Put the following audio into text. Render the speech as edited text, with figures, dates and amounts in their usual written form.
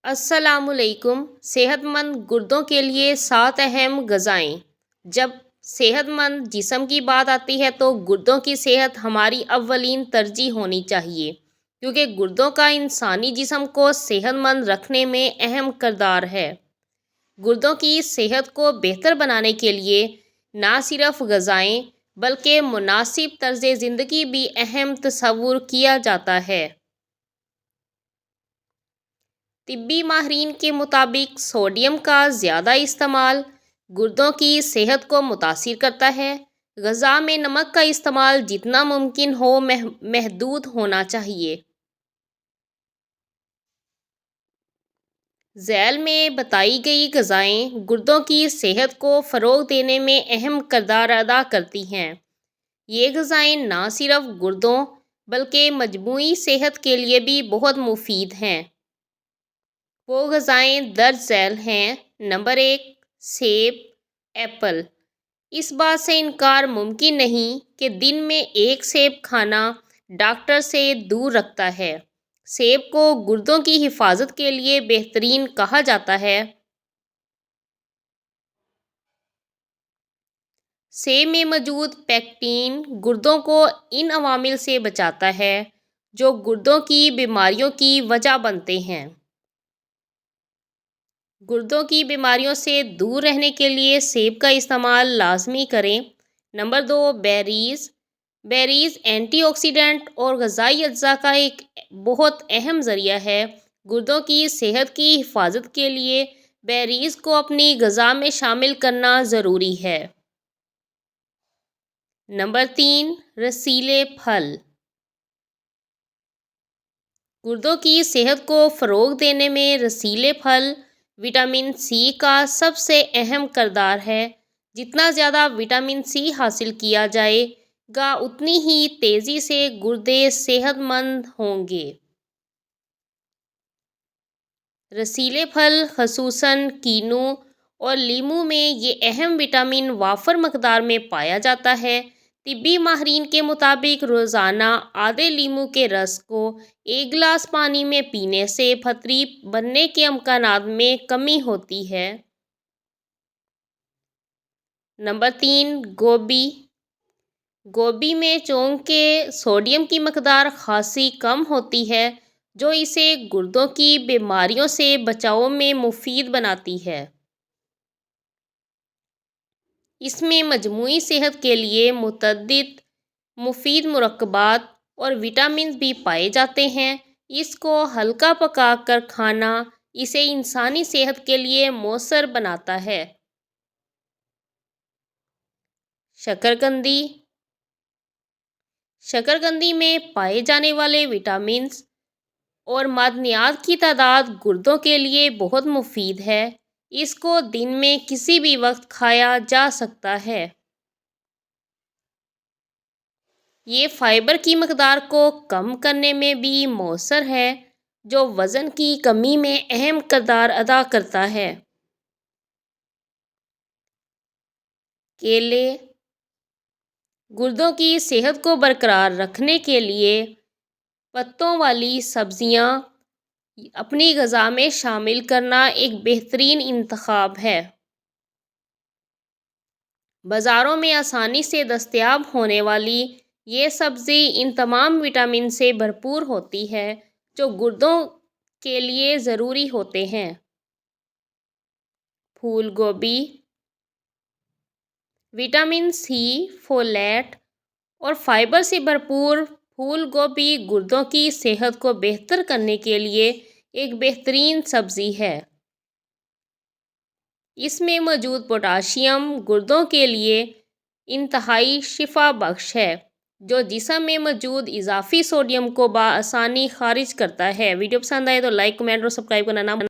السلام علیکم۔ صحت مند گردوں کے لیے 7 اہم غذائیں۔ جب صحت مند جسم کی بات آتی ہے تو گردوں کی صحت ہماری اولین ترجیح ہونی چاہیے، کیونکہ گردوں کا انسانی جسم کو صحت مند رکھنے میں اہم کردار ہے۔ گردوں کی صحت کو بہتر بنانے کے لیے نہ صرف غذائیں بلکہ مناسب طرز زندگی بھی اہم تصور کیا جاتا ہے۔ طبی ماہرین کے مطابق سوڈیم کا زیادہ استعمال گردوں کی صحت کو متاثر کرتا ہے۔ غذا میں نمک کا استعمال جتنا ممکن ہو محدود ہونا چاہیے۔ ذیل میں بتائی گئی غذائیں گردوں کی صحت کو فروغ دینے میں اہم کردار ادا کرتی ہیں۔ یہ غذائیں نہ صرف گردوں بلکہ مجموعی صحت کے لیے بھی بہت مفید ہیں۔ وہ غذائیں درج ذیل ہیں۔ نمبر 1، سیب، ایپل۔ اس بات سے انکار ممکن نہیں کہ دن میں ایک سیب کھانا ڈاکٹر سے دور رکھتا ہے۔ سیب کو گردوں کی حفاظت کے لیے بہترین کہا جاتا ہے۔ سیب میں موجود پیکٹین گردوں کو ان عوامل سے بچاتا ہے جو گردوں کی بیماریوں کی وجہ بنتے ہیں۔ گردوں کی بیماریوں سے دور رہنے کے لیے سیب کا استعمال لازمی کریں۔ Number 2، berries. Berries antioxidant اور غذائی اجزاء کا ایک بہت اہم ذریعہ ہے۔ گردوں کی صحت کی حفاظت کے لیے بیریز کو اپنی غذا میں شامل کرنا ضروری ہے۔ نمبر 3، رسیلے پھل۔ گردوں کی صحت کو فروغ دینے میں رسیلے پھل وٹامن سی کا سب سے اہم کردار ہے۔ جتنا زیادہ وٹامن سی حاصل کیا جائے گا اتنی ہی تیزی سے گردے صحت مند ہوں گے۔ رسیلے پھل خصوصاً کینو اور لیموں میں یہ اہم وٹامن وافر مقدار میں پایا جاتا ہے۔ طبی ماہرین کے مطابق روزانہ آدھے لیموں کے رس کو 1 گلاس پانی میں پینے سے پتھری بننے کے امکانات میں کمی ہوتی ہے۔ نمبر 3، گوبھی۔ گوبھی میں چونکہ سوڈیم کی مقدار خاصی کم ہوتی ہے جو اسے گردوں کی بیماریوں سے بچاؤ میں مفید بناتی ہے۔ اس میں مجموعی صحت کے لیے متعدد مفید مرکبات اور وٹامنز بھی پائے جاتے ہیں۔ اس کو ہلکا پکا کر کھانا اسے انسانی صحت کے لیے مؤثر بناتا ہے۔ شکرقندی۔ شکرقندی میں پائے جانے والے وٹامنز اور معدنیات کی تعداد گردوں کے لیے بہت مفید ہے۔ اس کو دن میں کسی بھی وقت کھایا جا سکتا ہے۔ یہ فائبر کی مقدار کو کم کرنے میں بھی مؤثر ہے جو وزن کی کمی میں اہم کردار ادا کرتا ہے۔ کیلے۔ گردوں کی صحت کو برقرار رکھنے کے لیے پتوں والی سبزیاں اپنی غذا میں شامل کرنا ایک بہترین انتخاب ہے۔ بازاروں میں آسانی سے دستیاب ہونے والی یہ سبزی ان تمام وٹامن سے بھرپور ہوتی ہے جو گردوں کے لیے ضروری ہوتے ہیں۔ پھول گوبھی۔ وٹامن سی، فولیٹ اور فائبر سے بھرپور پھول گوبھی گردوں کی صحت کو بہتر کرنے کے لیے ایک بہترین سبزی ہے۔ اس میں موجود پوٹاشیم گردوں کے لیے انتہائی شفا بخش ہے جو جسم میں موجود اضافی سوڈیم کو بآسانی خارج کرتا ہے۔ ویڈیو پسند آئے تو لائک، کمنٹ اور سبسکرائب کرنا نہ